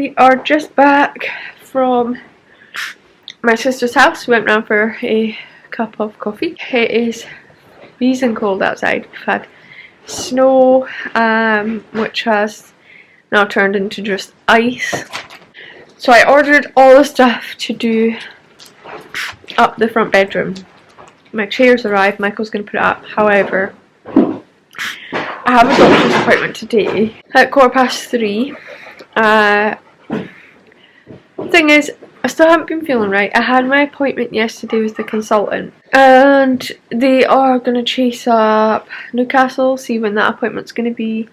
We are just back from my sister's house. We went round for a cup of coffee. It is freezing cold outside. We've had snow, which has now turned into just ice. So I ordered all the stuff to do up the front bedroom. My chair's arrived, Michael's going to put it up. However, I have a doctor's appointment today at 3:15. Thing is, I still haven't been feeling right. I had my appointment yesterday with the consultant, and they are going to chase up Newcastle, see when that appointment's going to be.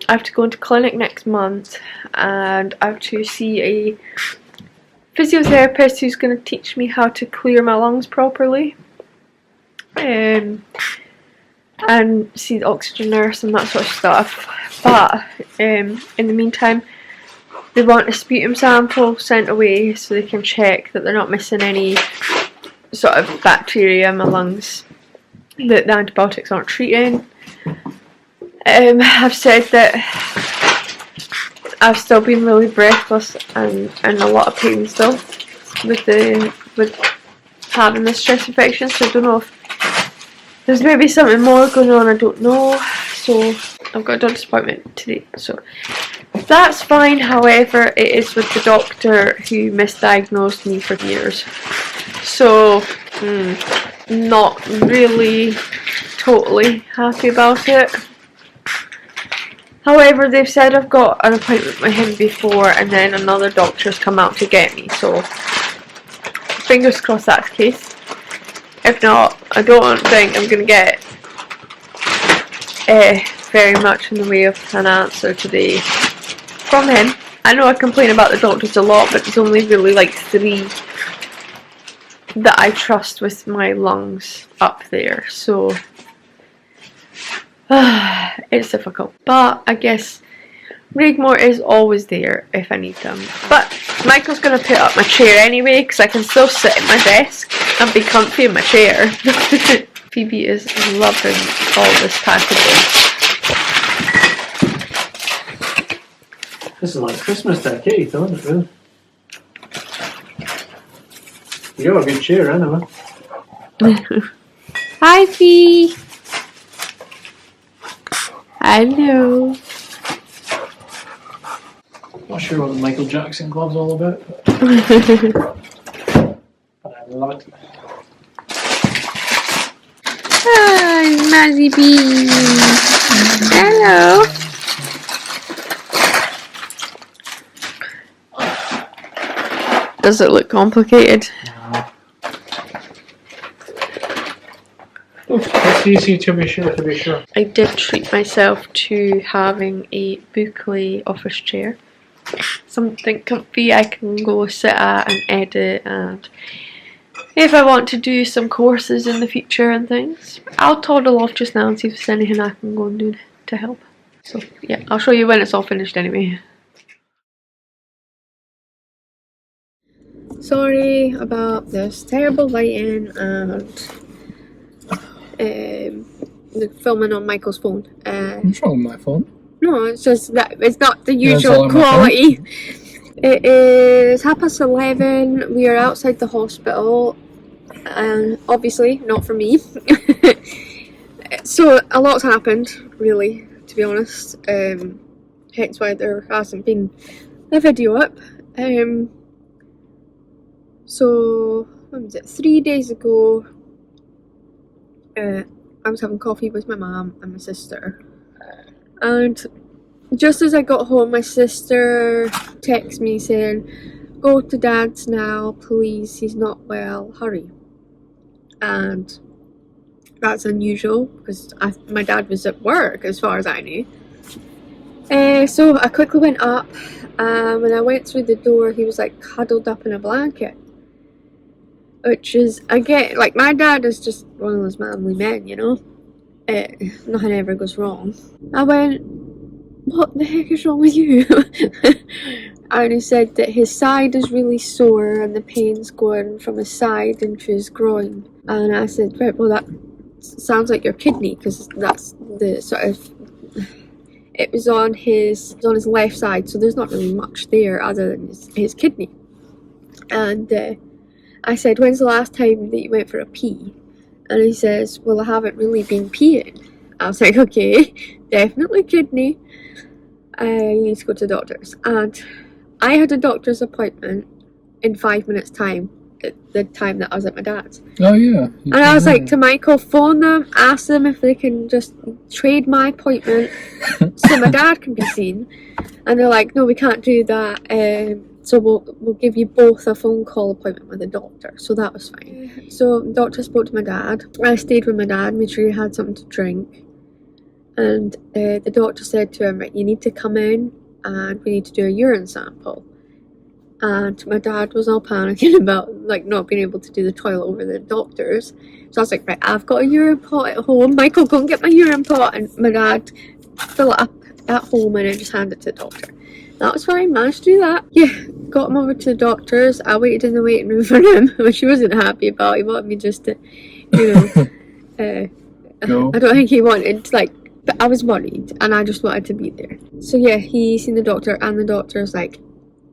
I have to go into clinic next month, and I have to see a physiotherapist who's going to teach me how to clear my lungs properly, and see the oxygen nurse and that sort of stuff. But in the meantime, they want a sputum sample sent away so they can check that they're not missing any sort of bacteria in my lungs that the antibiotics aren't treating. I've said that I've still been really breathless and in a lot of pain still with having this chest infection, so I don't know if there's maybe something more going on, I don't know. So I've got a doctor's appointment today, so that's fine. However, it is with the doctor who misdiagnosed me for years, so not really totally happy about it. However, they've said I've got an appointment with him before, and then another doctor's come out to get me, so fingers crossed that's the case. If not, I don't think I'm going to get very much in the way of an answer today from him. I know I complain about the doctors a lot, but there's only really like 3 that I trust with my lungs up there, so it's difficult. But I guess Rigmore is always there if I need them. But Michael's going to put up my chair anyway, because I can still sit at my desk and be comfy in my chair. Phoebe is loving all this packaging. This is like Christmas Day cake, isn't it, really? You got a good chair, anyway. Hi, Phoebe. Hello. Not sure what the Michael Jackson glove's all about, but I love it. Hi, Mazzy Bee. Hello. Does it look complicated? No. It's easy to be sure. I did treat myself to having a Buckley office chair. Something comfy I can go sit at and edit, and if I want to do some courses in the future and things. I'll toddle off just now and see if there's anything I can go and do to help. So yeah, I'll show you when it's all finished anyway. Sorry about this terrible lighting and the filming on Michael's phone. What's wrong with my phone? No, it's just that it's not the usual quality. It is 11:30. We are outside the hospital, and obviously not for me. So a lot's happened, really, to be honest. Hence why there hasn't been a video up. So when was it? 3 days ago. I was having coffee with my mum and my sister, and just as I got home, my sister texted me saying, "Go to Dad's now, please, he's not well, hurry." And that's unusual because my dad was at work as far as I knew. So I quickly went up, and when I went through the door, he was like cuddled up in a blanket. Which is, again, like, my dad is just one of those manly men, you know? Nothing ever goes wrong. I went, "What the heck is wrong with you?" And he said that his side is really sore and the pain's going from his side into his groin. And I said, "Right, well, that sounds like your kidney," because that's the sort of it was on his left side, so there's not really much there other than his kidney. And I said, when's the last time that you went for a pee? And he says, well, I haven't really been peeing. I was like, okay, definitely kidney. You need to go to the doctors. And I had a doctor's appointment in 5 minutes time at the time that I was at my dad's. Oh yeah. And I was like to Michael, phone them, ask them if they can just trade my appointment so my dad can be seen. And they're like, no, we can't do that. So we'll give you both a phone call appointment with the doctor. So that was fine. So the doctor spoke to my dad. I stayed with my dad, made sure he had something to drink. And the doctor said to him, right, you need to come in and we need to do a urine sample. And my dad was all panicking about like not being able to do the toilet over the doctors. So I was like, right, I've got a urine pot at home. Michael, go and get my urine pot. And my dad fill it up at home and I just hand it to the doctor. That was fine, managed to do that. Yeah, got him over to the doctors. I waited in the waiting room for him, which he wasn't happy about. He wanted me just to, Go. I don't think he wanted to, like, but I was worried and I just wanted to be there. So yeah, he seen the doctor and the doctor's like,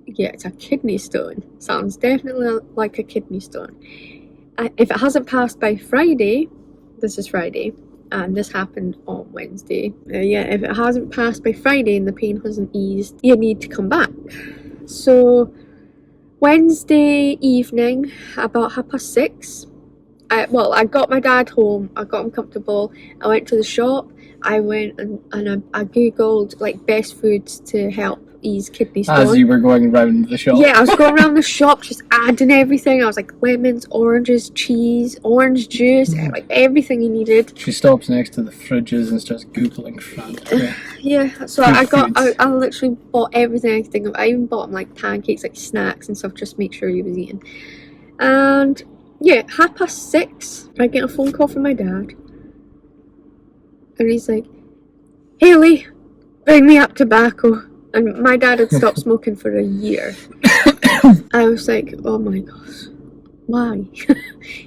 yeah, it's a kidney stone. Sounds definitely like a kidney stone. If it hasn't passed by Friday, this is Friday, and this happened on Wednesday. If it hasn't passed by Friday and the pain hasn't eased, you need to come back. So Wednesday evening, about 6:30, I got my dad home, I got him comfortable, I went to the shop, I went and I googled like best foods to help ease kidney stone. As you were going around the shop. Yeah, I was going around the shop just adding everything. I was like lemons, oranges, cheese, orange juice, like everything you needed. She stops next to the fridges and starts googling food. Yeah, so I literally bought everything I could think of. I even bought him like pancakes, like snacks and stuff, just to make sure he was eating. And yeah, 6:30, I get a phone call from my dad. And he's like, Hayley, bring me up tobacco. And my dad had stopped smoking for a year. I was like, oh my gosh, why?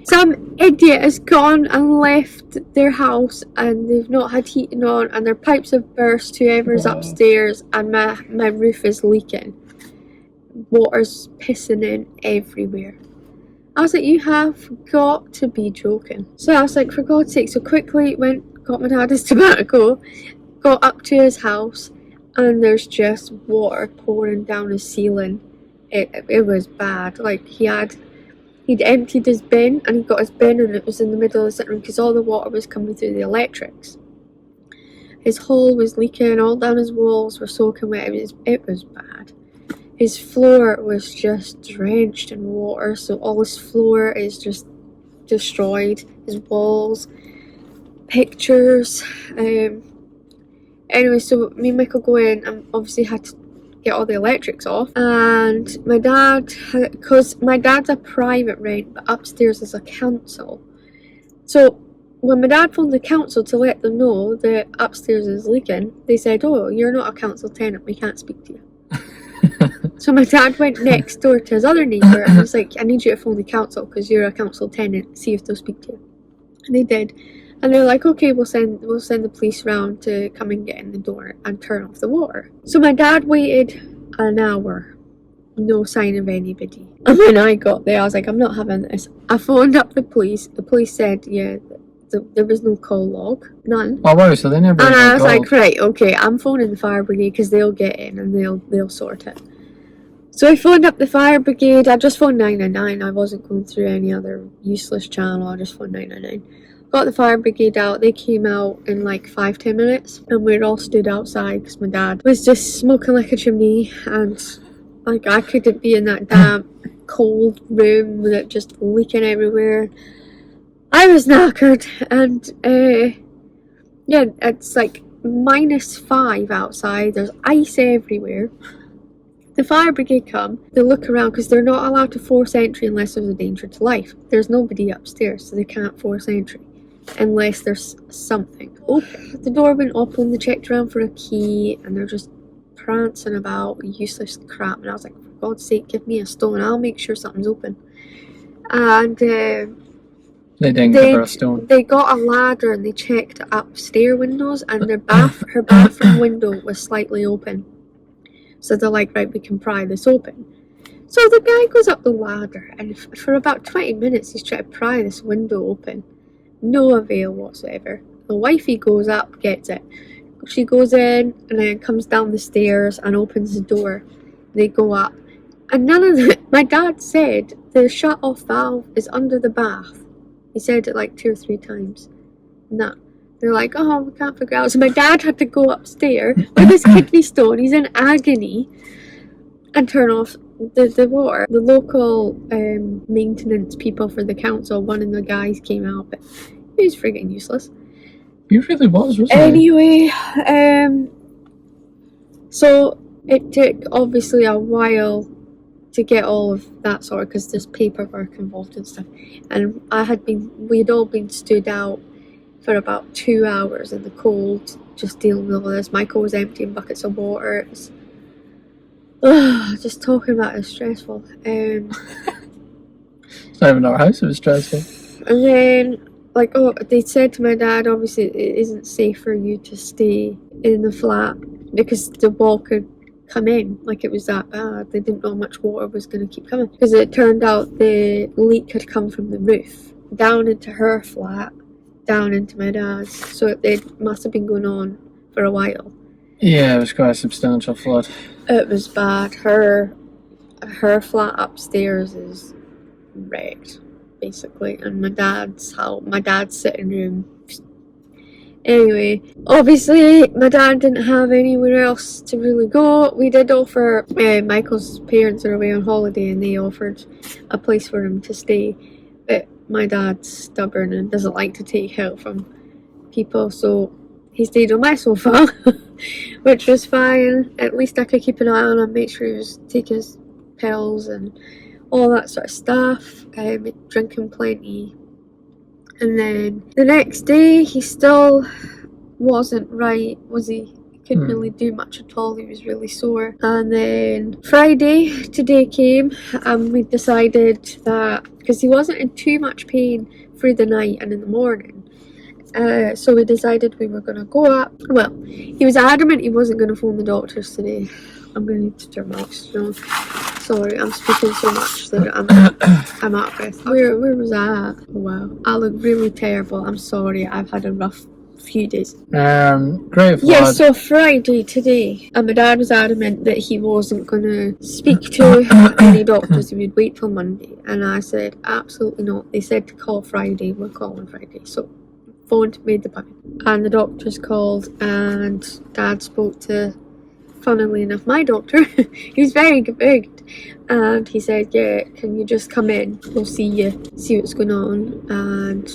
Some idiot has gone and left their house and they've not had heating on and their pipes have burst, whoever's upstairs, and my roof is leaking. Water's pissing in everywhere. I was like, you have got to be joking. So I was like, for God's sake, so quickly got my dad his tobacco, got up to his house, and there's just water pouring down his ceiling. It was bad. Like he'd emptied his bin and he got his bin and it was in the middle of the sitting room because all the water was coming through the electrics. His hole was leaking, all down his walls were soaking wet. It was bad. His floor was just drenched in water, so all his floor is just destroyed. His walls, pictures. Anyway, so me and Michael go in and obviously had to get all the electrics off. And my dad, because my dad's a private rent, but upstairs is a council. So when my dad phoned the council to let them know that upstairs is leaking, they said, oh, you're not a council tenant, we can't speak to you. So my dad went next door to his other neighbour and was like, I need you to phone the council because you're a council tenant, see if they'll speak to you. And they did. And they're like, okay, we'll send the police round to come and get in the door and turn off the water. So my dad waited an hour, no sign of anybody. And when I got there, I was like, I'm not having this. I phoned up the police. The police said, yeah, there was no call log, none. Oh wow, so they never. And I was like, right, okay, I'm phoning the fire brigade because they'll get in and they'll sort it. So I phoned up the fire brigade. I just phoned 999. I wasn't going through any other useless channel. I just phoned 999. Got the fire brigade out. They came out in like 5-10 minutes and we all stood outside because my dad was just smoking like a chimney and like I couldn't be in that damp cold room with it just leaking everywhere. I was knackered and yeah, it's like -5 outside. There's ice everywhere. The fire brigade come, they look around because they're not allowed to force entry unless there's a danger to life. There's nobody upstairs, so they can't force entry unless there's something open. The door went open, they checked around for a key, and they're just prancing about useless crap. And I was like, for God's sake, give me a stone, I'll make sure something's open. And They didn't give her a stone. They got a ladder and they checked upstairs windows, and her bathroom window was slightly open. So they're like, right, we can pry this open. So the guy goes up the ladder, and for about 20 minutes he's trying to pry this window open. No avail whatsoever. The wifey goes up, gets it. She goes in and then comes down the stairs and opens the door. They go up. And none of it. My dad said the shut-off valve is under the bath. He said it like 2 or 3 times. Nah. They're like, oh, we can't figure out. So my dad had to go upstairs with his kidney stone. He's in agony. And turn off the water. The local maintenance people for the council, one of the guys came out, but he was friggin' useless. He really was, wasn't he? Anyway, so it took obviously a while to get all of that sorted because there's paperwork involved and stuff. And we'd all been stood out for about 2 hours in the cold, just dealing with all this. Michael was emptying buckets of water. Just talking about it is stressful. It's not even our house, it was stressful. And then, they said to my dad, obviously it isn't safe for you to stay in the flat because the wall could come in, like it was that bad. They didn't know how much water was going to keep coming because it turned out the leak had come from the roof down into her flat, down into my dad's. So it must have been going on for a while. Yeah, it was quite a substantial flood. It was bad. Her flat upstairs is wrecked, basically, and my dad's sitting room. Anyway, obviously my dad didn't have anywhere else to really go. We did offer, Michael's parents are away on holiday and they offered a place for him to stay, but my dad's stubborn and doesn't like to take help from people, so he stayed on my sofa, which was fine. At least I could keep an eye on him, make sure he was taking his pills and all that sort of stuff, drinking plenty. And then the next day, he still wasn't right, was he? He couldn't really do much at all, he was really sore. And then Friday, today came, and we decided that, because he wasn't in too much pain through the night and in the morning, so we decided we were going to go up. Well, he was adamant he wasn't going to phone the doctors today. I'm going to need to turn my oxygen on. Sorry, I'm speaking so much that I'm out of breath. Where was I at? Oh, wow. I look really terrible. I'm sorry. I've had a rough few days. Great flood. Yeah, so Friday today, and my dad was adamant that he wasn't going to speak to any doctors. He would wait till Monday. And I said, absolutely not. They said to call Friday. We're calling Friday. So phoned, made the appointment. And the doctors called, and Dad spoke to, funnily enough, my doctor. He was very good, and he said, yeah, can you just come in, we'll see you, see what's going on. And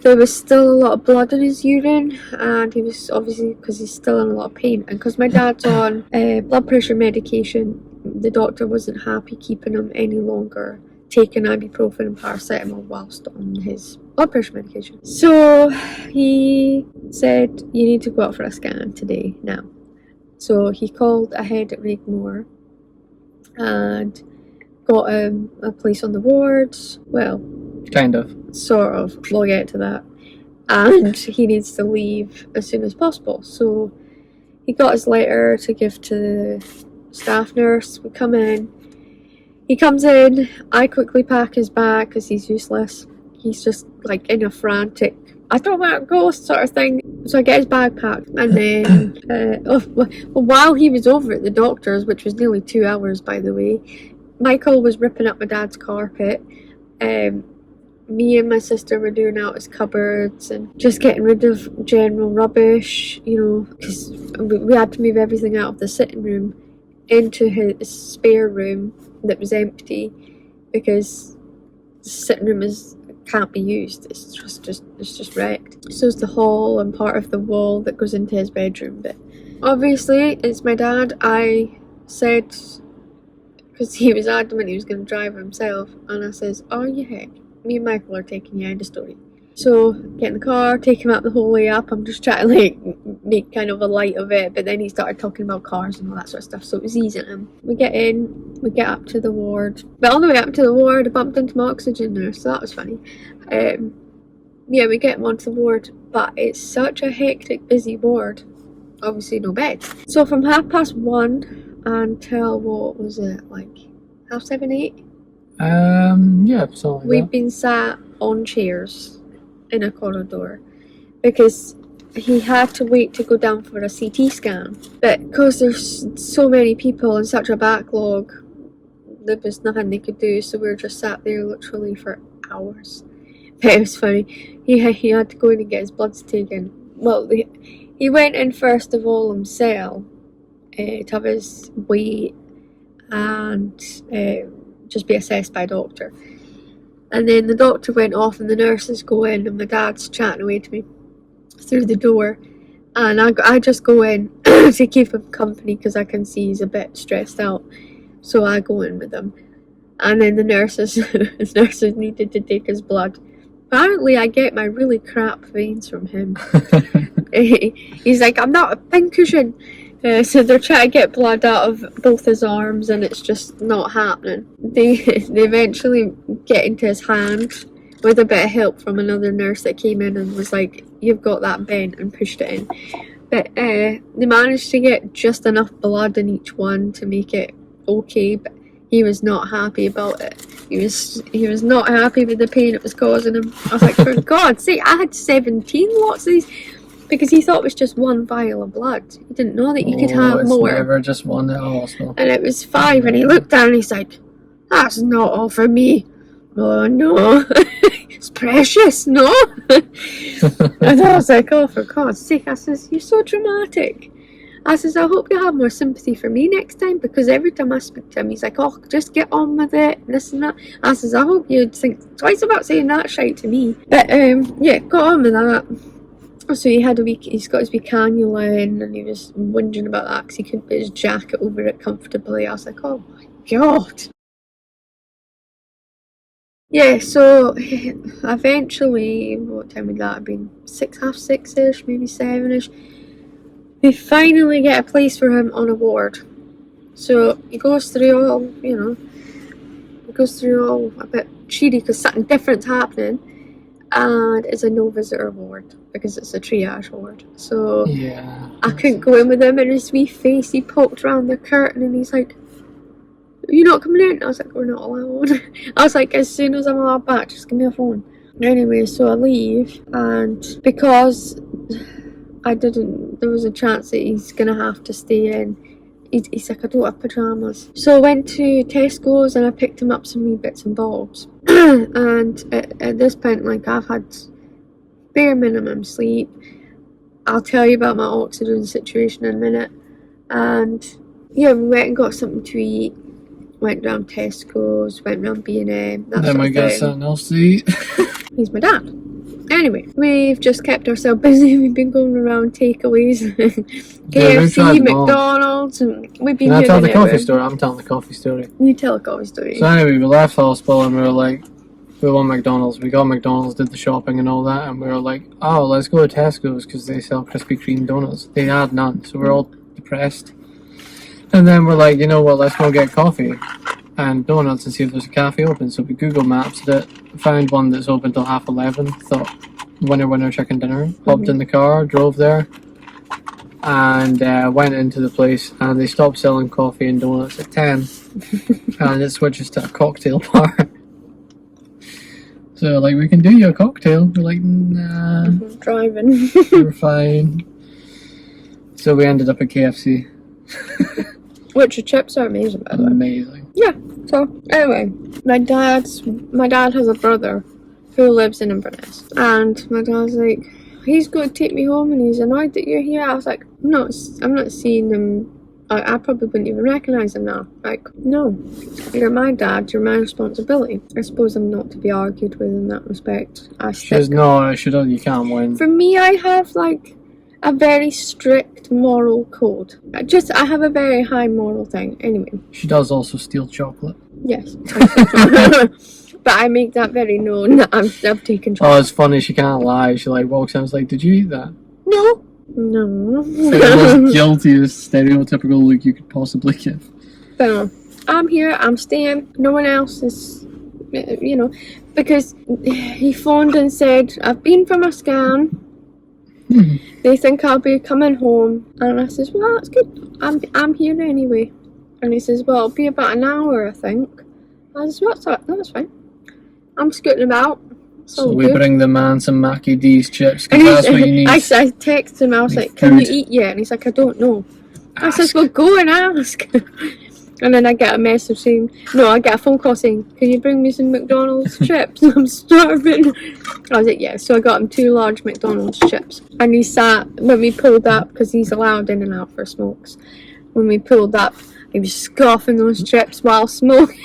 there was still a lot of blood in his urine, and he was obviously, because he's still in a lot of pain, and because my dad's on blood pressure medication, the doctor wasn't happy keeping him any longer taking ibuprofen and paracetamol whilst on his blood pressure medication. So he said, you need to go out for a scan today, now. So he called ahead at Rigmore and got a place on the wards. Well, kind of. Sort of. We'll get to that. And he needs to leave as soon as possible. So he got his letter to give to the staff nurse. We come in. He comes in. I quickly pack his bag because he's useless. He's just like in a frantic, I don't want to go sort of thing. So I get his bag packed, and then while he was over at the doctor's, which was nearly 2 hours by the way, Michael was ripping up my dad's carpet. Me and my sister were doing out his cupboards and just getting rid of general rubbish, you know, because we had to move everything out of the sitting room into his spare room that was empty because the sitting room can't be used. It's just wrecked. So is the hall and part of the wall that goes into his bedroom. But obviously it's my dad. I said, because he was adamant he was going to drive himself, and I says, oh yeah, me and Michael are taking you out of the story. So get in the car, take him out the whole way up. I'm just trying to like make kind of a light of it, but then he started talking about cars and all that sort of stuff, so it was easy on him. We get in, we get up to the ward, but on the way up to the ward I bumped into my oxygen nurse, so that was funny. Yeah, we get him onto the ward, but it's such a hectic, busy ward. Obviously no beds. So from 1:30 until, what was it, like 7:30, 8? Yeah, something like We've that. been sat on chairs in a corridor because he had to wait to go down for a CT scan, but because there's so many people and such a backlog, there was nothing they could do, so we were just sat there literally for hours. But it was funny. He had to go in and get his bloods taken. Well, he went in first of all himself to have his weight and just be assessed by a doctor. And then the doctor went off and the nurses go in and my dad's chatting away to me through the door. And I just go in to keep him company because I can see he's a bit stressed out. So I go in with him. And then the nurses needed to take his blood. Apparently I get my really crap veins from him. He's like, I'm not a pincushion. So they're trying to get blood out of both his arms and it's just not happening. They eventually get into his hand with a bit of help from another nurse that came in and was like, you've got that bent, and pushed it in. But they managed to get just enough blood in each one to make it okay, but he was not happy about it. He was not happy with the pain it was causing him. I was like, for God's sake, I had 17 lots of these. Because he thought it was just one vial of blood. He didn't know that you could have more. It's never just one at all. So. And it was 5, and he looked down and he's like, that's not all for me. Oh no, it's precious, no? And I was like, oh, for God's sake. I says, you're so dramatic. I says, I hope you have more sympathy for me next time, because every time I speak to him, he's like, oh, just get on with it, this and that. I says, I hope you'd think twice about saying that shite to me. But yeah, got on with that. So he's got his wee cannula in, and he was whinging about that because he couldn't put his jacket over it comfortably. I was like, oh my God. Yeah, so eventually, what time would that have been? 6:30-ish, maybe 7-ish. They finally get a place for him on a ward. So he goes through all, a bit cheery because something different's happening. And it's a no visitor ward because it's a triage ward. So yeah, I couldn't go in with him, and his wee face, he poked around the curtain and he's like, you're not coming in? I was like, we're not allowed. I was like, as soon as I'm allowed back, just give me a phone. Anyway, so I leave, and because there was a chance that he's gonna have to stay in, he's like, I don't have pyjamas. So I went to Tesco's and I picked him up some wee bits and bobs. And at this point, like, I've had bare minimum sleep. I'll tell you about my oxygen situation in a minute. And yeah, we went and got something to eat. Went down Tesco's, went round B&M. Then we got something else to eat. He's my dad. Anyway, we've just kept ourselves busy. We've been going around takeaways, KFC, McDonald's, and we've been. Can I tell the coffee story? I'm telling the coffee story. You tell a coffee story. So anyway, we left hospital and we were like, we want McDonald's. We got McDonald's, did the shopping and all that, and we were like, oh, let's go to Tesco's because they sell Krispy Kreme donuts. They had none, so we're all depressed. And then we're like, you know what? Let's go get coffee and donuts and see if there's a cafe open. So we Google Maps it, found one that's open till 11:30. Thought, winner, chicken dinner. Hopped in the car, drove there, and went into the place. And they stopped selling coffee and donuts at 10, and it switches to a cocktail bar. So like, we can do you a cocktail. We're like, nah, driving. we're fine. So we ended up at KFC. Which your chips are amazing, by the way. Amazing. Yeah. So anyway, my dad has a brother who lives in Inverness, and my dad's like, he's going to take me home, and he's annoyed that you're here. I was like, I'm not seeing him. I probably wouldn't even recognise him now. Like, no, you're my dad. You're my responsibility. I suppose I'm not to be argued with in that respect. You can't win. For me, I have like a very strict moral code. I have a very high moral thing. Anyway. She does also steal chocolate. Yes. But I make that very known that I've taken Oh, it's funny. She can't lie. She like walks in and is like, "Did you eat that?" No. No. It's like the most guiltiest stereotypical look you could possibly give. But I'm here, I'm staying, no one else is, because he phoned and said, I've been for my scan, they think I'll be coming home, and I says, well, that's good, I'm here anyway, and he says, well, it'll be about an hour, I think. I says, what's that? That's fine, I'm scooting about. So we bring the man some Mackie D's chips, because that's what you need. I texted him, I was like, can you eat yet? And he's like, I don't know. I says, well, go and ask. And then I get a message saying, no, I get a phone call saying, can you bring me some McDonald's chips? I'm starving. I was like, yeah. So I got him 2 large McDonald's chips. And he sat, when we pulled up, because he's allowed in and out for smokes, when we pulled up, he was scoffing those chips while smoking.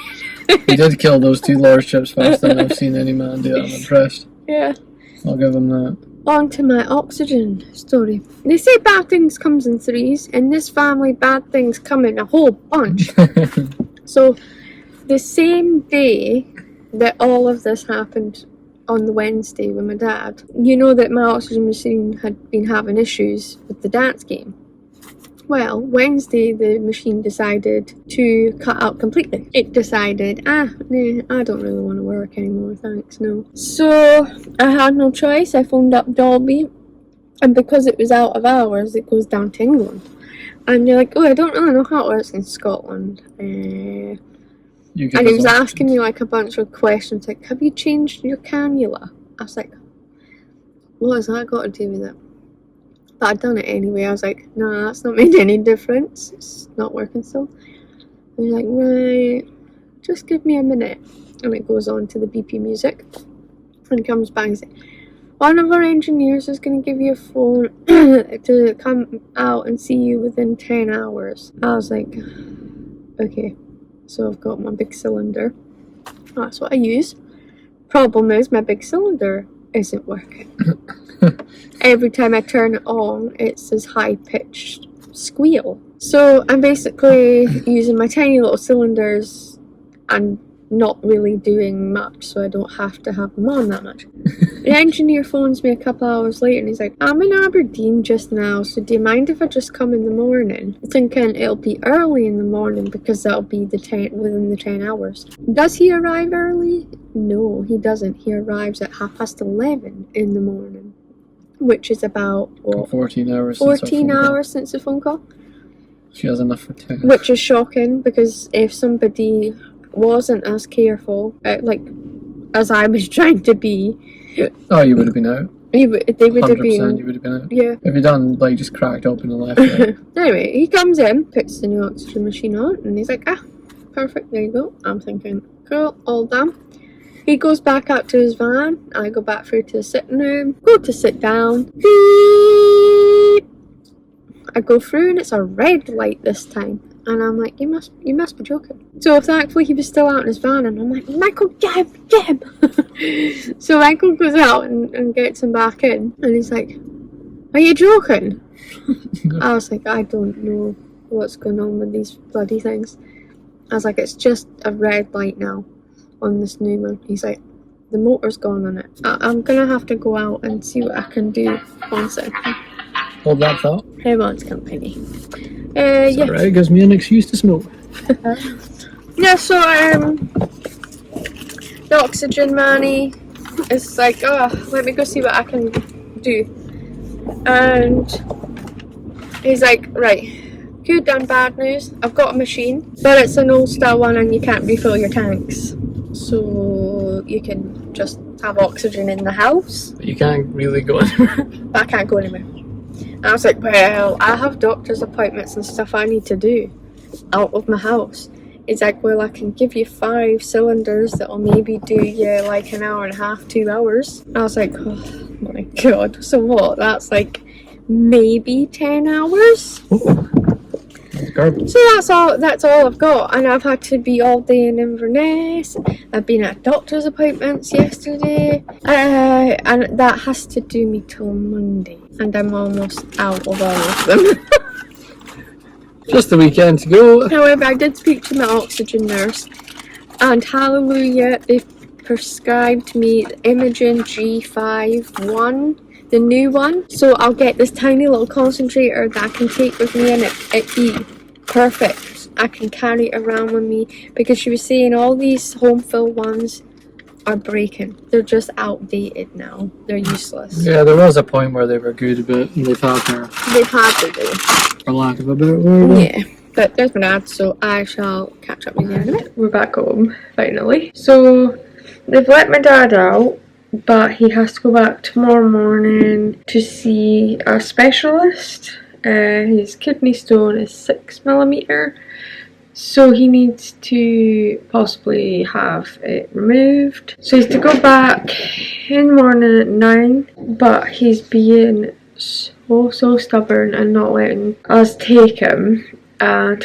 He did kill those 2 large chips faster than I've seen any man do. I'm impressed. Yeah. I'll give him that. On to my oxygen story. They say bad things comes in threes. In this family, bad things come in a whole bunch. So, the same day that all of this happened on the Wednesday with my dad, you know that my oxygen machine had been having issues with the dance game. Well, Wednesday the machine decided to cut out completely. It decided, nah, I don't really want to work anymore, thanks, no. So, I had no choice, I phoned up Dolby, and because it was out of hours, it goes down to England. And they're like, oh, I don't really know how it works in Scotland. And he was asking me like a bunch of questions, like, have you changed your cannula? I was like, what has that got to do with it? But I'd done it anyway. I was like, nah, that's not made any difference. It's not working still. And he's like, right, just give me a minute. And it goes on to the BP music. And he comes back and says, one of our engineers is going to give you a phone to come out and see you within 10 hours. I was like, okay. So I've got my big cylinder. That's what I use. Problem is, my big cylinder isn't working. Every time I turn it on, it's this high-pitched squeal. So I'm basically using my tiny little cylinders and not really doing much, so I don't have to have them on that much. The engineer phones me a couple hours later and he's like, I'm in Aberdeen just now, so do you mind if I just come in the morning? Thinking it'll be early in the morning because that'll be within the 10 hours. Does he arrive early? No, he doesn't. He arrives at 11:30 in the morning, which is about, what? 14 hours 14 hours since the phone call. She has enough for 10. Which is shocking, because if somebody wasn't as careful, as I was trying to be, oh, you would have been out. They would have been. 100% you would have been out. Yeah. If you done, just cracked open and left it. Anyway, he comes in, puts the new oxygen machine on, and he's like, perfect, there you go. I'm thinking, cool, all done. He goes back out to his van. I go back through to the sitting room, go to sit down. Beep. I go through and it's a red light this time. And I'm like, you must be joking. So thankfully he was still out in his van, and I'm like, Michael, get him. So Michael goes out and gets him back in, and he's like, are you joking? I was like, I don't know what's going on with these bloody things. I was like, it's just a red light now on this new one. He's like, the motor's gone on it. I'm gonna have to go out and see what I can do. 1 second. Hold that thought. Everyone's company. It's yeah. alright, it gives me an excuse to smoke. Yeah, so the oxygen manny is like, let me go see what I can do. And he's like, right, good and bad news. I've got a machine, but it's an old style one and you can't refill your tanks. So you can just have oxygen in the house. But you can't really go anywhere. But I can't go anywhere. And I was like, well, I have doctor's appointments and stuff I need to do out of my house. He's like, well, I can give you 5 cylinders that'll maybe do you like an hour and a half, 2 hours. I was like, oh my god, so what? That's like maybe 10 hours? That's garbage. So that's all I've got, and I've had to be all day in Inverness. I've been at doctor's appointments yesterday, and that has to do me till Monday, and I'm almost out of all of them. Just the weekend to go. However, I did speak to my oxygen nurse, and hallelujah, they've prescribed me the Imogen G5 1, the new one. So I'll get this tiny little concentrator that I can take with me, and it be perfect. I can carry it around with me, because she was saying all these home fill ones are breaking. They're just outdated now. They're useless. Yeah, there was a point where they were good, but they've had to do. for lack of a better word. Yeah. But there's my dad, so I shall catch up with you in a bit. We're back home, finally. So they've let my dad out, but he has to go back tomorrow morning to see a specialist. His kidney stone is 6mm, so he needs to possibly have it removed. So he's to go back in the morning at 9, but he's being so stubborn and not letting us take him. And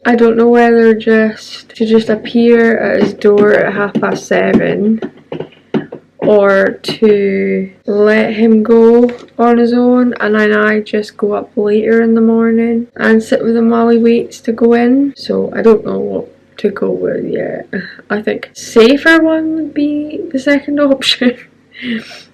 I don't know whether to appear at his door at 7:30, or to let him go on his own and then I just go up later in the morning and sit with him while he waits to go in. So I don't know what to go with yet. I think safer one would be the second option,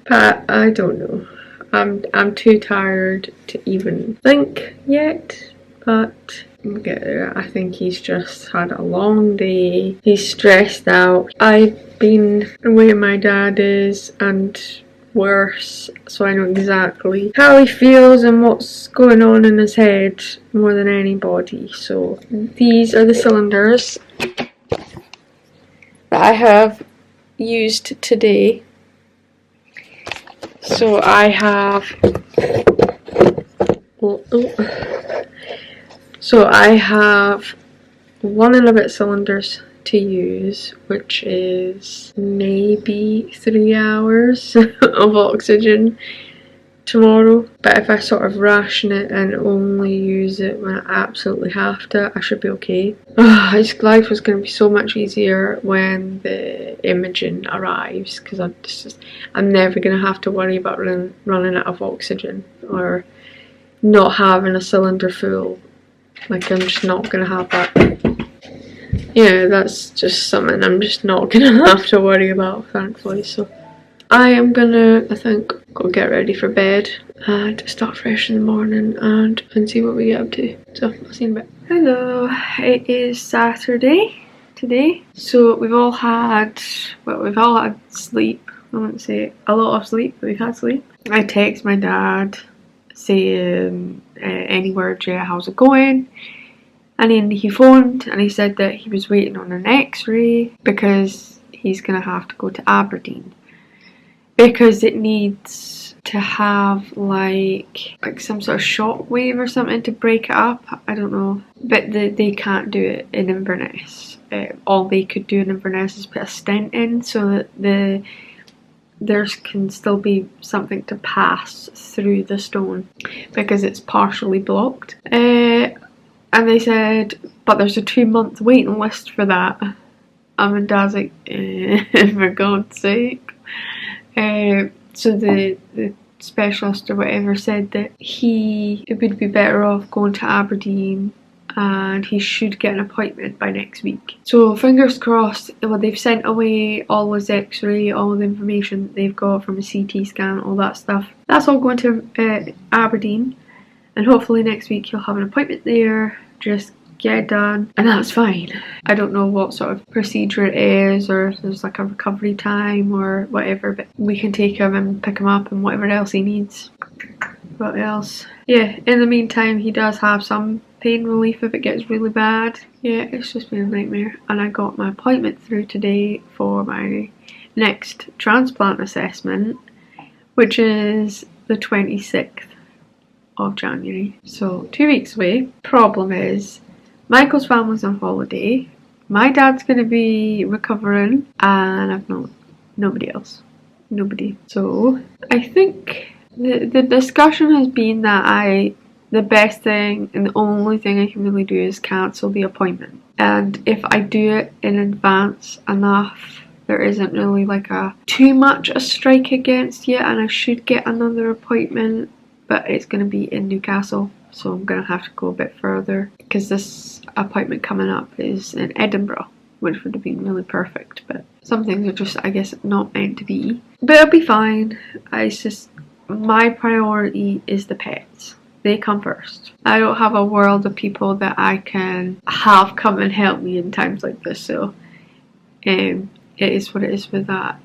but I don't know. I'm too tired to even think yet, but we'll get there. I think he's just had a long day. He's stressed out. I've been where my dad is and worse, so I know exactly how he feels and what's going on in his head more than anybody. So these are the cylinders that I have used today. So I have one and a bit cylinders to use, which is maybe 3 hours of oxygen tomorrow. But if I sort of ration it and only use it when I absolutely have to, I should be okay. His life was going to be so much easier when the Imogen arrives, because I'm never going to have to worry about running out of oxygen or not having a cylinder full. Like, I'm just not going to have that. Yeah, that's just something I'm just not going to have to worry about, thankfully. So I am gonna, I think, go get ready for bed and start fresh in the morning and see what we get up to. So I'll see you in a bit. Hello, it is Saturday today. So we've all had sleep. I wouldn't say a lot of sleep, but we've had sleep. I text my dad saying any word, yeah, how's it going? And then he phoned and he said that he was waiting on an x-ray because he's gonna have to go to Aberdeen, because it needs to have like some sort of shock wave or something to break it up. I don't know, but they can't do it in Inverness. All they could do in Inverness is put a stent in so that there can still be something to pass through the stone because it's partially blocked. And they said, but there's a 2-month waiting list for that. And my dad's like, for God's sake. So the specialist or whatever said that it would be better off going to Aberdeen, and he should get an appointment by next week. So fingers crossed. Well, they've sent away all his x-ray, all the information that they've got from a CT scan, all that stuff. That's all going to Aberdeen, and hopefully next week he'll have an appointment there. Just get it done, and that's fine. I don't know what sort of procedure it is, or if there's like a recovery time or whatever, but we can take him and pick him up and whatever else he needs. What else? Yeah, in the meantime he does have some pain relief if it gets really bad. Yeah, it's just been a nightmare. And I got my appointment through today for my next transplant assessment, which is the 26th of January, so 2 weeks away. Problem is, Michael's family's on holiday, my dad's going to be recovering, and I've nobody else. So I think the discussion has been that the best thing and the only thing I can really do is cancel the appointment, and if I do it in advance enough, there isn't really like too much a strike against yet, and I should get another appointment, but it's going to be in Newcastle, so I'm going to have to go a bit further because this appointment coming up is in Edinburgh, which would have been really perfect, but some things are just, I guess, not meant to be. But it'll be fine. It's just, my priority is the pets. They come first. I don't have a world of people that I can have come and help me in times like this, so it is what it is with that.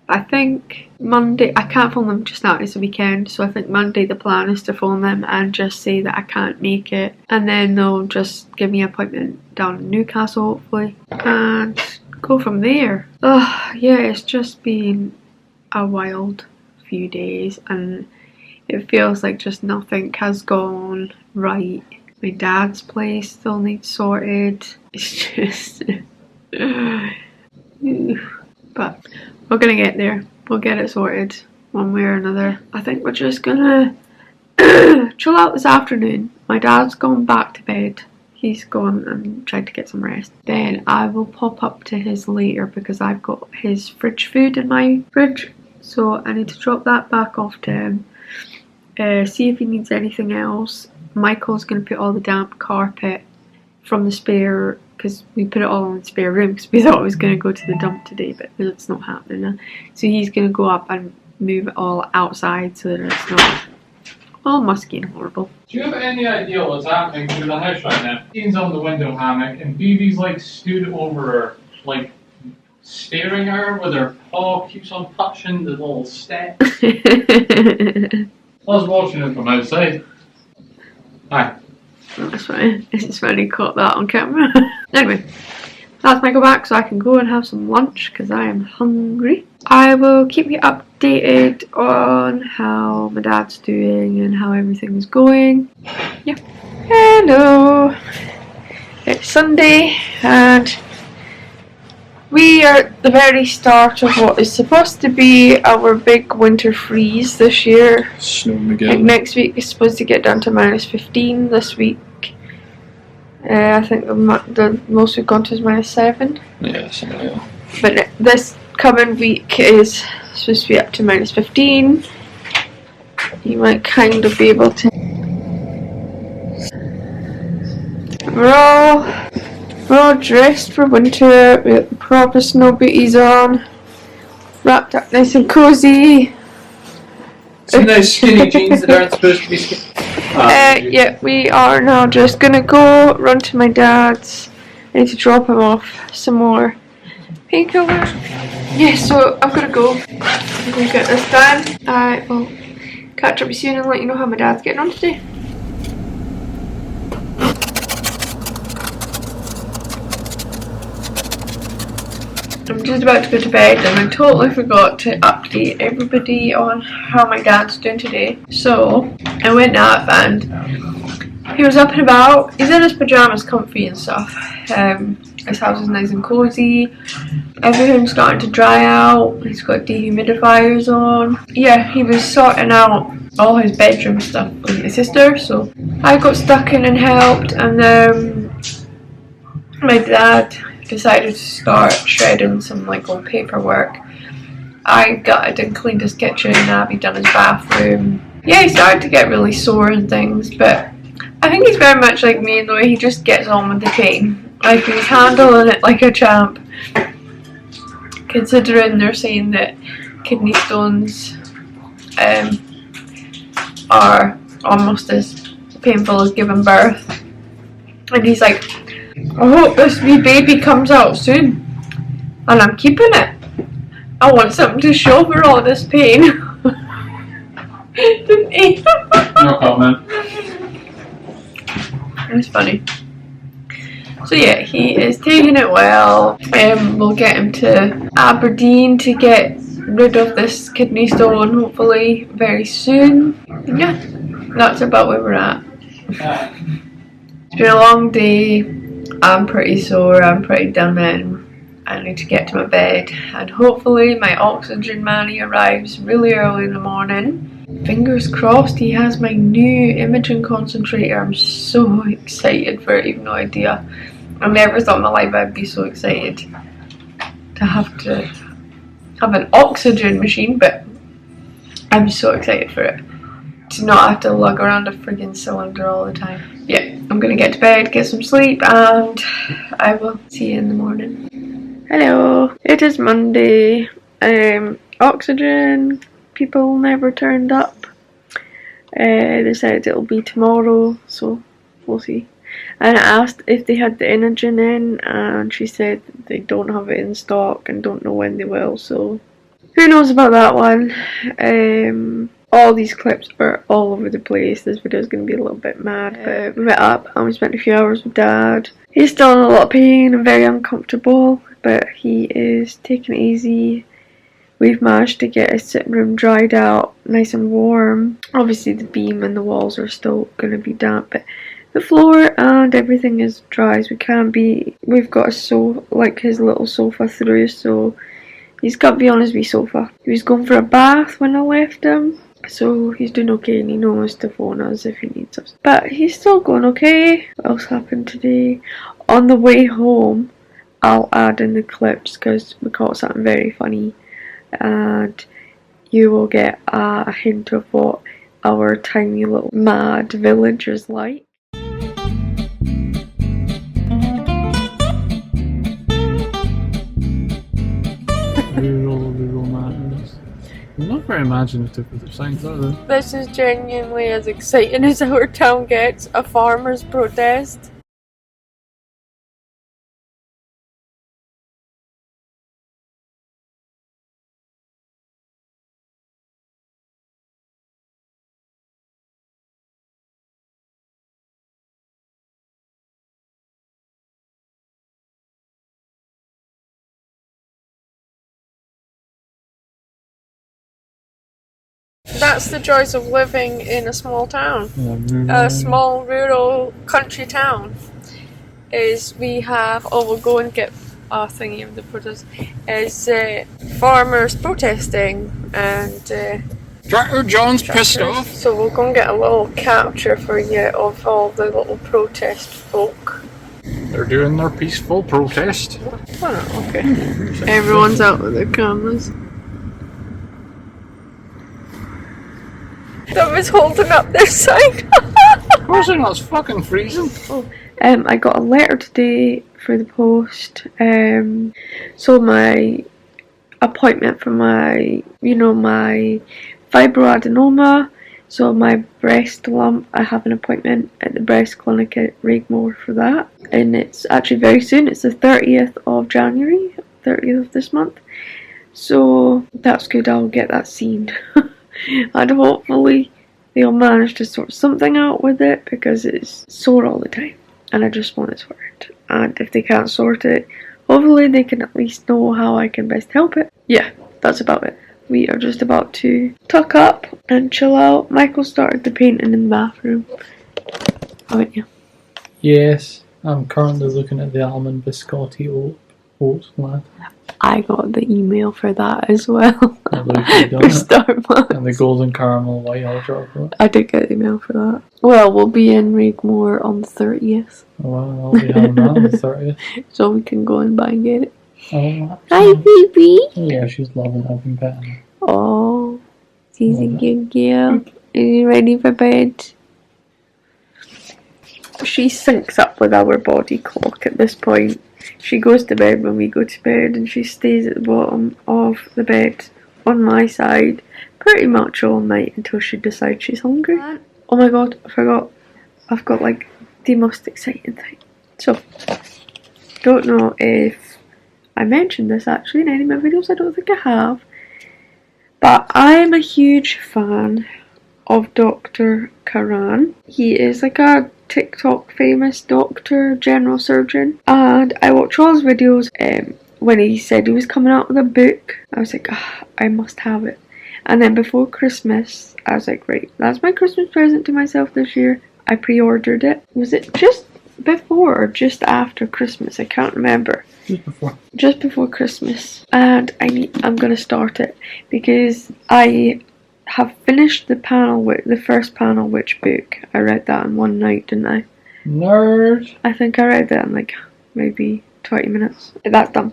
I think Monday, I can't phone them just now, it's a weekend, so I think Monday the plan is to phone them and just say that I can't make it, and then they'll just give me an appointment down in Newcastle hopefully, and go from there. Yeah, it's just been a wild few days, and it feels like just nothing has gone right. My dad's place still needs sorted. It's just but we're gonna get there. We'll get it sorted one way or another. I think we're just gonna chill out this afternoon. My dad's gone back to bed. He's gone and tried to get some rest. Then I will pop up to his later because I've got his fridge food in my fridge. So I need to drop that back off to him. See if he needs anything else. Michael's going to put all the damp carpet from the spare, because we put it all in the spare room because we thought it was going to go to the dump today, but it's not happening now. So he's going to go up and move it all outside so that it's not all musky and horrible. Do you have any idea what's happening through the house right now? Ian's on the window hammock and Phoebe's like stood over her, like staring at her with her paw keeps on touching the little steps. I was watching it from outside. Hi. That's fine. It's funny, caught that on camera. Anyway, that's Michael back so I can go and have some lunch because I am hungry. I will keep you updated on how my dad's doing and how everything's going. Yeah. Hello. It's Sunday and we are at the very start of what is supposed to be our big winter freeze this year. Snowing again. Like next week is supposed to get down to -15. This week, I think the most we've gone to is -7. Yeah, something like that. But this coming week is supposed to be up to -15. You might kind of be able to. We're all dressed for winter with the proper snow booties on, wrapped up nice and cozy. Some nice skinny jeans that aren't supposed to be skinny. Yeah, we are now just gonna go run to my dad's. I need to drop him off some more painkillers. Yeah, so I'm gonna go. I'm gonna get this done. I will catch up with you soon and let you know how my dad's getting on today. I'm just about to go to bed and I totally forgot to update everybody on how my dad's doing today. So I went up and he was up and about. He's in his pyjamas, comfy and stuff. His house is nice and cozy. Everything's starting to dry out. He's got dehumidifiers on. Yeah, he was sorting out all his bedroom stuff with my sister, so I got stuck in and helped, and then my dad decided to start shredding some like old paperwork. I gutted and cleaned his kitchen, Abby done his bathroom. Yeah, he started to get really sore and things, but I think he's very much like me in the way he just gets on with the pain. Like he's handling it like a champ. Considering they're saying that kidney stones are almost as painful as giving birth. And he's like, I hope this wee baby comes out soon, and I'm keeping it. I want something to show for all this pain. Didn't he? No comment. It's funny. So yeah, he is taking it well. We'll get him to Aberdeen to get rid of this kidney stone hopefully very soon. And yeah, that's about where we're at. It's been a long day. I'm pretty sore, I'm pretty done in. I need to get to my bed and hopefully my oxygen manny arrives really early in the morning. Fingers crossed he has my new imaging concentrator. I'm so excited for it, you've no idea. I never thought in my life I'd be so excited to have an oxygen machine, but I'm so excited for it. To not have to lug around a friggin' cylinder all the time. Yeah, I'm gonna get to bed, get some sleep, and I will see you in the morning. Hello, it is Monday. Oxygen people never turned up. They said it'll be tomorrow, so we'll see. And I asked if they had the Inogen in, and she said they don't have it in stock and don't know when they will, so who knows about that one. All these clips are all over the place. This video is going to be a little bit mad, but we met up and we spent a few hours with Dad. He's still in a lot of pain and very uncomfortable, but he is taking it easy. We've managed to get his sitting room dried out, nice and warm. Obviously the beam and the walls are still going to be damp, but the floor and everything is dry as we can be. We've got his little sofa through, so he's got to be on his wee sofa. He was going for a bath when I left him, so he's doing okay and he knows to phone us if he needs us. But he's still going okay. What else happened today? On the way home, I'll add in the clips because we caught something very funny, and you will get a hint of what our tiny little mad village is like. Rural madness. They're not very imaginative with their signs, are they? This is genuinely as exciting as our town gets, a farmers' protest. That's the joys of living in a small town. A small rural country town. Is we have, we'll go and get our thingy of the protest, is farmers protesting and Tractor John's pissed off. So we'll go and get a little capture for you of all the little protest folk. They're doing their peaceful protest. Oh, okay. Everyone's out with their cameras. That was holding up their sign. Of course they're not, it's fucking freezing. I got a letter today for the post. So my appointment for my fibroadenoma, so my breast lump, I have an appointment at the breast clinic at Rigmore for that. And it's actually very soon, it's the 30th of January, 30th of this month. So that's good, I'll get that seen. And hopefully they'll manage to sort something out with it because it's sore all the time and I just want it sorted. And if they can't sort it, hopefully they can at least know how I can best help it. Yeah, that's about it. We are just about to tuck up and chill out. Michael started the painting in the bathroom, haven't you? Yes, I'm currently looking at the almond biscotti oats lad. I got the email for that as well. For Starbucks. And the golden caramel white hot chocolate. I did get the email for that. Well, we'll be in Rigmore on the 30th. Oh, well, I'll be having that on the 30th. So we can go and buy and get it. Oh, hi, baby. Yeah, she's loving having petting. Oh, she's a good girl. Are you ready for bed? She syncs up with our body clock at this point. She goes to bed when we go to bed and she stays at the bottom of the bed on my side pretty much all night until she decides she's hungry. Oh my god, I forgot. I've got like the most exciting thing. So, don't know if I mentioned this actually in any of my videos, I don't think I have. But I'm a huge fan of Dr. Karan. He is like a TikTok famous doctor, general surgeon, and I watch all his videos. When he said he was coming out with a book, I was like, I must have it. And then before Christmas, I was like, right, that's my Christmas present to myself this year. I pre-ordered it. Was it just before or just after Christmas? I can't remember. Just before. Just before Christmas. And I'm gonna start it because I have finished the first panel witch book. I read that in one night, didn't I? Nerd! I think I read that in like maybe 20 minutes. That's done.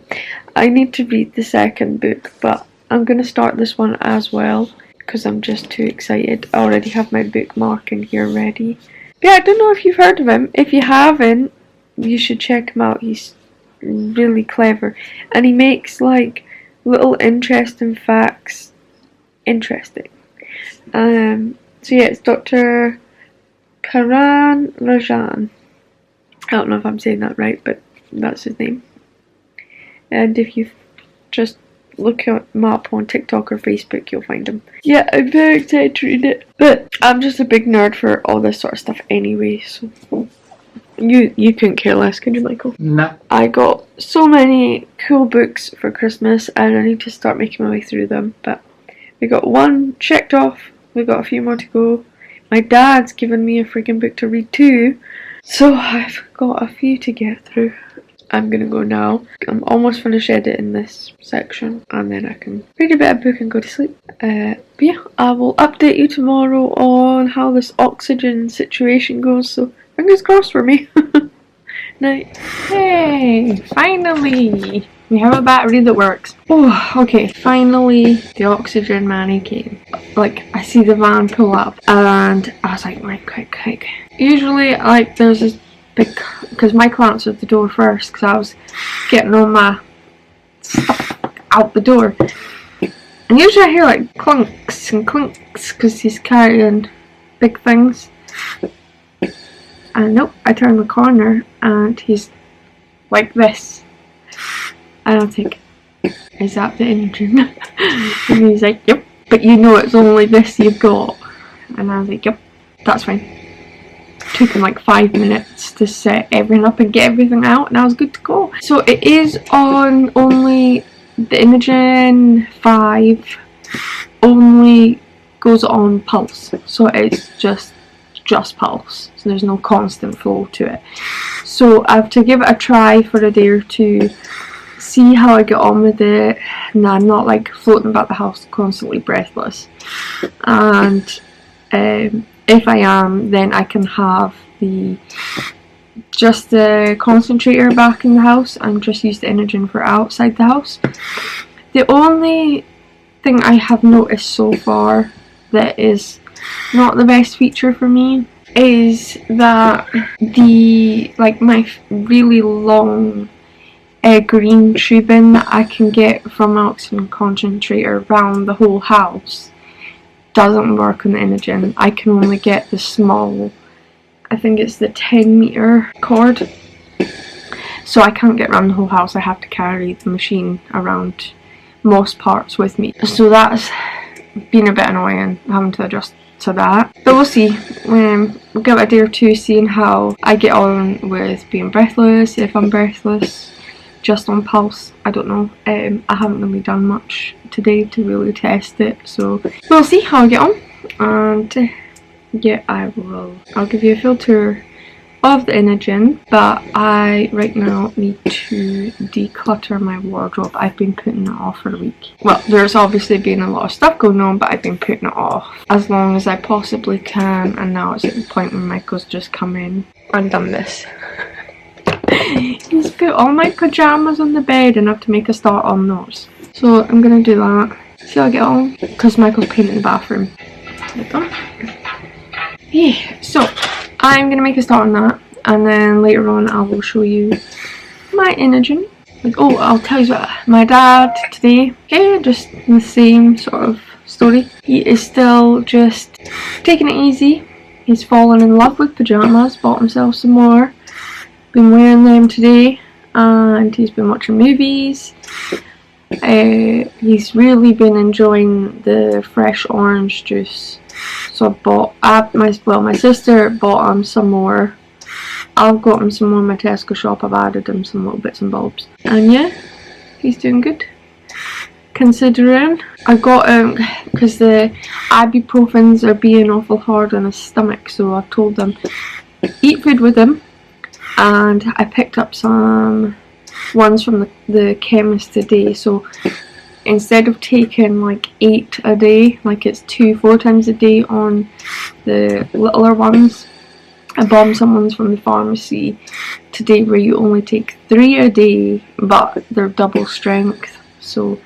I need to read the second book, but I'm going to start this one as well because I'm just too excited. I already have my bookmark in here ready. Yeah, I don't know if you've heard of him. If you haven't, you should check him out. He's really clever, and he makes like little interesting facts interesting. So yeah, it's Dr. Karan Rajan. I don't know if I'm saying that right, but that's his name. And if you just look him up on TikTok or Facebook, you'll find him. Yeah, I'm very excited to read it. But I'm just a big nerd for all this sort of stuff anyway, so you couldn't care less, could you, Michael? Nah. I got so many cool books for Christmas and I need to start making my way through them, but we got one checked off, we got a few more to go. My dad's given me a freaking book to read too, so I've got a few to get through. I'm gonna go now. I'm almost finished editing this section and then I can read a bit of book and go to sleep. But yeah, I will update you tomorrow on how this oxygen situation goes, so fingers crossed for me. Night. Hey, finally! We have a battery that works. Oh, okay, finally the oxygen man came. Like, I see the van pull up and I was like, right, quick. Usually, like, there's this big, because Michael answered the door first because I was getting all my stuff out the door. And usually I hear like clunks and clinks because he's carrying big things. And nope, I turn the corner and he's like this. And I'm like, is that the engine? And he's like, yep, but you know it's only this you've got. And I was like, yep, that's fine. Took him like 5 minutes to set everything up and get everything out and I was good to go. So it is on only the Imogen 5 only goes on pulse. So it's just pulse. So there's no constant flow to it. So I have to give it a try for a day or two, see how I get on with it, and I'm not like floating about the house constantly breathless. And if I am, then I can have the concentrator back in the house and just use the Imogen for outside the house. The only thing I have noticed so far that is not the best feature for me is that my really long green tubing that I can get from an oxygen concentrator around the whole house doesn't work on the Imogen. I can only get the small, I think it's the 10-meter cord, so I can't get around the whole house. I have to carry the machine around most parts with me, so that's been a bit annoying having to adjust to that, but we'll see. We'll give it a day or two seeing how I get on with being breathless, if I'm breathless just on pulse. I don't know. I haven't really done much today to really test it, so we'll see how I get on. And yeah, I'll give you a full tour of the Imogen, but I right now need to declutter my wardrobe. I've been putting it off for a week. Well, there's obviously been a lot of stuff going on, but I've been putting it off as long as I possibly can, and now it's at the point where Michael's just come in and done this. He's put all my pyjamas on the bed and I have to make a start on those. So I'm gonna do that. See how I get on, because Michael's painting the bathroom. Yeah, so I'm gonna make a start on that, and then later on I will show you my Imogen. Oh, I'll tell you what, my dad today, okay, just the same sort of story. He is still just taking it easy. He's fallen in love with pyjamas, bought himself some more. Been wearing them today, and he's been watching movies. He's really been enjoying the fresh orange juice. So my sister bought him some more. I've got him some more in my Tesco shop. I've added him some little bits and bobs. And yeah, he's doing good. Considering I got him, because the ibuprofens are being awful hard on his stomach, so I've told them eat food with him. And I picked up some ones from the chemist today, so instead of taking like 8 a day, like it's 2-4 times a day on the littler ones, I bought some ones from the pharmacy today where you only take 3 a day, but they're double strength, so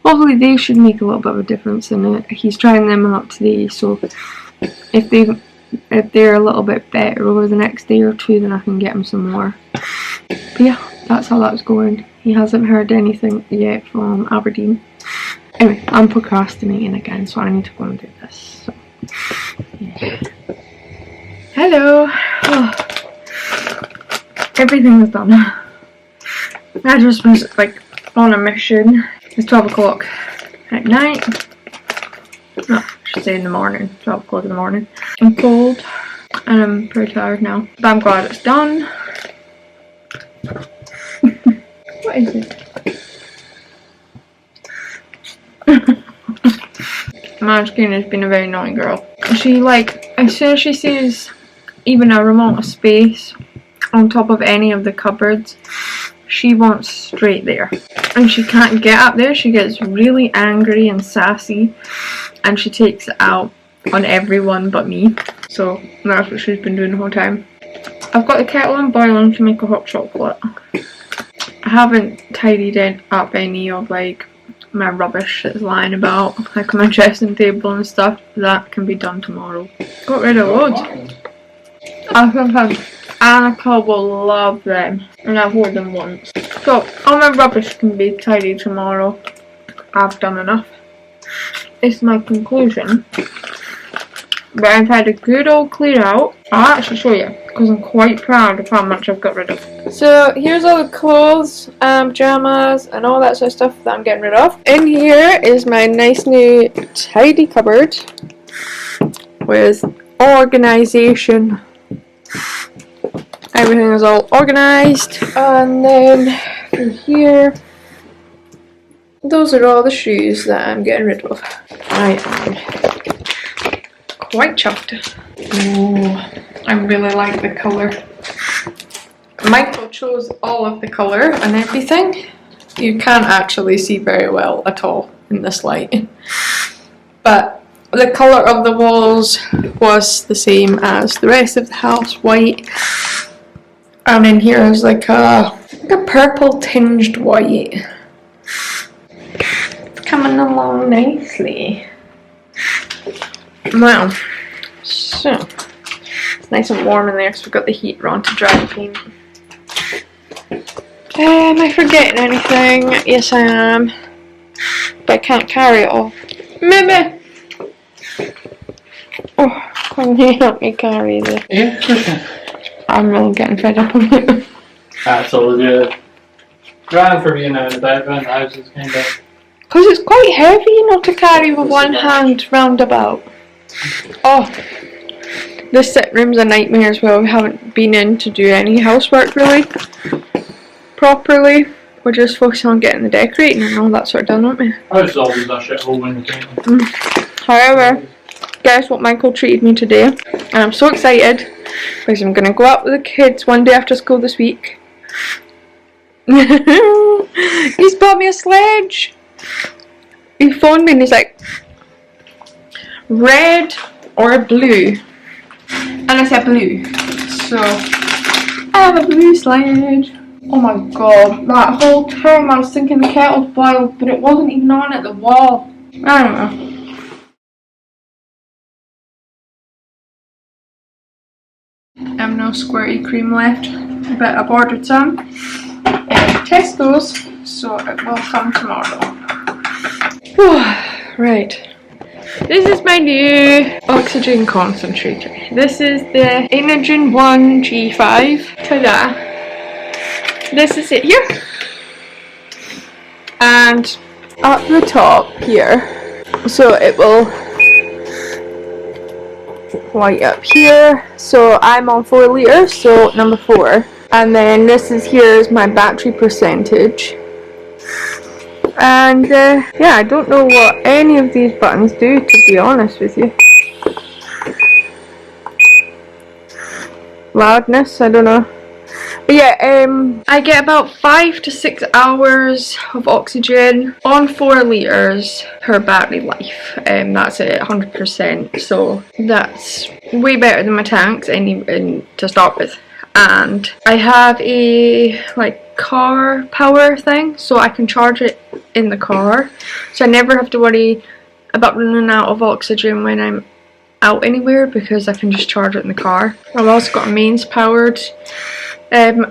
hopefully they should make a little bit of a difference in it. He's trying them out today, so if they if they're a little bit better over the next day or two, then I can get him some more. But yeah, that's how that's going. He hasn't heard anything yet from Aberdeen. Anyway, I'm procrastinating again, so I need to go and do this. So, yeah. Hello. Oh. Everything is done. I just was like on a mission. It's 12 o'clock at night. No, I should say in the morning. 12 o'clock in the morning. I'm cold and I'm pretty tired now. But I'm glad it's done. What is it? Manskin has been a very naughty girl. She, like, as soon as she sees even a remote space on top of any of the cupboards, she wants straight there. And she can't get up there. She gets really angry and sassy, and she takes it out on everyone but me. So that's what she's been doing the whole time. I've got the kettle on boiling to make a hot chocolate. I haven't tidied up any of like my rubbish that's lying about, like my dressing table and stuff. That can be done tomorrow. Got rid of loads. I think Annika will love them, and I've worn them once. So all my rubbish can be tidied tomorrow. I've done enough. It's my conclusion. But I've had a good old clear out. I'll actually show you, because I'm quite proud of how much I've got rid of. So here's all the clothes, pajamas, and all that sort of stuff that I'm getting rid of. In here is my nice new tidy cupboard with organisation. Everything is all organised. And then through here, those are all the shoes that I'm getting rid of. I am quite chuffed. Oh, I really like the colour. Michael chose all of the colour and everything. You can't actually see very well at all in this light. But the colour of the walls was the same as the rest of the house, white. And in here is like a purple tinged white. It's coming along nicely. Wow. So, it's nice and warm in there because we've got the heater on to dry the paint. Am I forgetting anything? Yes, I am. But I can't carry it all. Mimi! Oh, can you help me carry this? Yeah, sure. I'm really getting fed up of it. Absolutely. Grand for being out of bed when the house is kind of... Because it's quite heavy, you know, to carry with one hand round about. Oh, this sitting room's a nightmare as well. We haven't been in to do any housework really properly. We're just focusing on getting the decorating and all that sort of done, aren't we? I was always a shithole when you came. However, guess what Michael treated me today? And I'm so excited because I'm going to go out with the kids one day after school this week. He's bought me a sledge. He phoned me and he's like, red or blue? And I said blue. So I have a blue sledge. Oh my god, that whole time I was thinking the kettle's boiled, but it wasn't even on at the wall. I don't know. I have no squirty cream left, but I've ordered some at Tesco's, so it will come tomorrow. Right. This is my new oxygen concentrator. This is the Inogen 1 G5. Ta-da! This is it here. And up the top here, so it will light up here. So I'm on 4 litres, so number 4. And then this is here is my battery percentage. And yeah, I don't know what any of these buttons do, to be honest with you. Loudness, I don't know. But yeah, I get about 5 to 6 hours of oxygen on 4 litres per battery life. That's at 100%, so that's way better than my tanks to start with. And I have a like car power thing, so I can charge it in the car, so I never have to worry about running out of oxygen when I'm out anywhere because I can just charge it in the car. I've also got a mains powered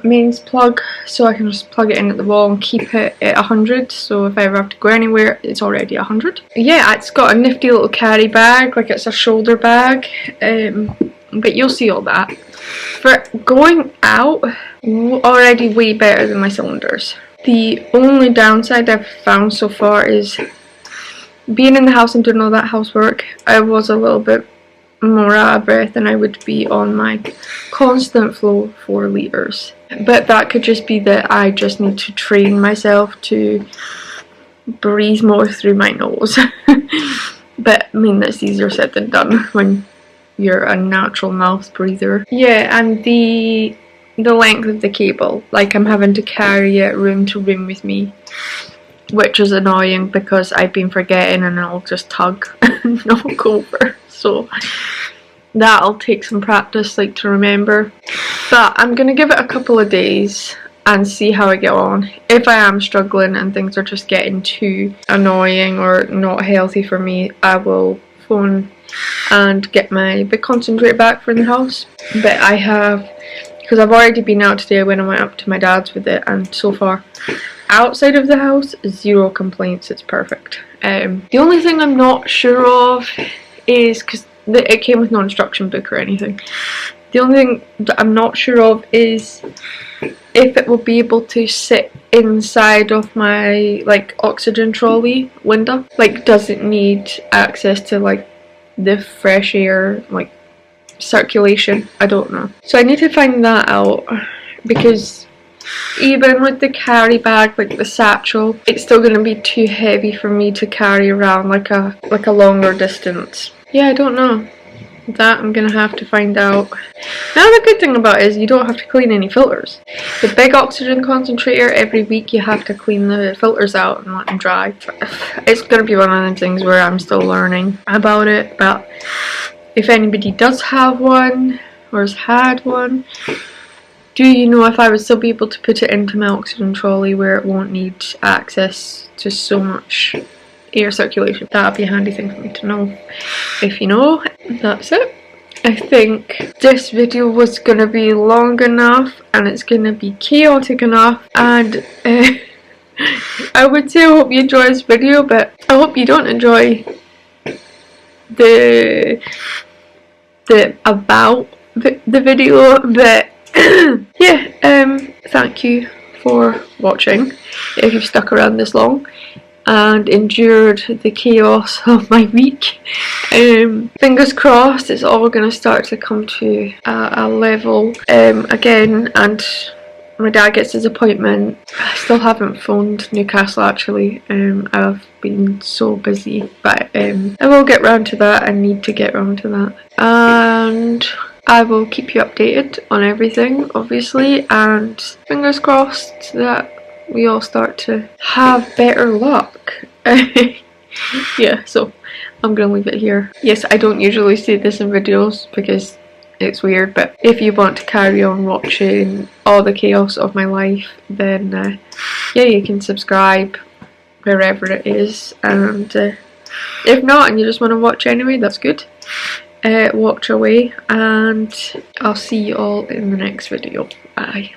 mains plug, so I can just plug it in at the wall and keep it at 100, so if I ever have to go anywhere it's already 100. Yeah, it's got a nifty little carry bag, like it's a shoulder bag, but you'll see all that. For going out, already way better than my cylinders. The only downside I've found so far is being in the house and doing all that housework. I was a little bit more out of breath than I would be on my constant flow 4 litres. But that could just be that I just need to train myself to breathe more through my nose. But I mean, that's easier said than done when you're a natural mouth breather. Yeah, and the length of the cable, like I'm having to carry it room to room with me, which is annoying because I've been forgetting and I'll just tug and knock over. So that'll take some practice, like, to remember. But I'm gonna give it a couple of days and see how I get on. If I am struggling and things are just getting too annoying or not healthy for me, I will phone and get my big concentrator back from the house. But I have, because I've already been out today when I went up to my dad's with it, and so far outside of the house, 0 complaints. It's perfect. The only thing I'm not sure of is, because it came with no instruction book or anything, the only thing that I'm not sure of is if it will be able to sit inside of my, like, oxygen trolley window. Like, does it need access to, like, the fresh air, like, circulation? I don't know. So I need to find that out, because even with the carry bag, like the satchel, it's still going to be too heavy for me to carry around like a longer distance. Yeah, I don't know. That I'm going to have to find out. Now the good thing about it is you don't have to clean any filters. The big oxygen concentrator, every week you have to clean the filters out and let them dry. It's going to be one of them things where I'm still learning about it, but if anybody does have one or has had one, do you know if I would still be able to put it into my oxygen trolley where it won't need access to so much air circulation? That would be a handy thing for me to know. If you know, that's it. I think this video was going to be long enough and it's going to be chaotic enough, and I would say I hope you enjoy this video, but I hope you don't enjoy the video, but yeah, thank you for watching if you've stuck around this long and endured the chaos of my week. Fingers crossed it's all going to start to come to a level again, and my dad gets his appointment. I still haven't phoned Newcastle actually. I've been so busy, but I will get round to that. I need to get round to that, and I will keep you updated on everything, obviously, and fingers crossed that we all start to have better luck. Yeah, so I'm gonna leave it here. Yes, I don't usually say this in videos because it's weird, but if you want to carry on watching all the chaos of my life, then yeah, you can subscribe wherever it is, and if not and you just want to watch anyway, that's good. Watch away, and I'll see you all in the next video. Bye.